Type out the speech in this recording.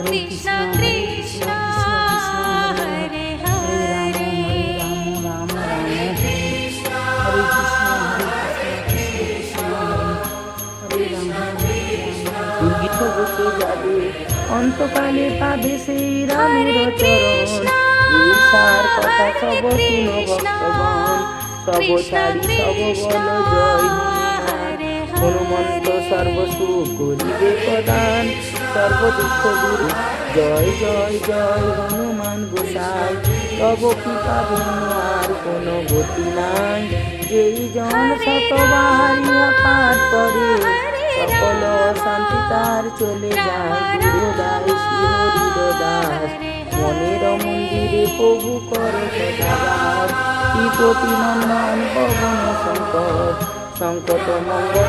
কৃষ্ণ কৃষ্ণ হরে হরে রাম রাম কৃষ্ণ হরে কৃষ্ণ দুর্গিত বসে যাবে অন্তকালে পাবে সেই রামের চরণ ঈশার কথা সব শুনো ভক্তগণ সব ছাড়ি সব বল জয় হনুমন্ত সর্বসুখ করিবে প্রদান সর্বদুঃখ দূর জয় জয় জয় হনুমান গোসাই তব কৃপা ভিন্ন আর কোনো গতি নাই যেই জন শতবার পাঠ করে সকল শান্তি তার চলে যায় গুরুদায় শ্রী হরির দাস মনের মন্দিরে প্রভু করে সদাবাস ত্রিপতি নন্দন পবন সংকট সংকট মঙ্গল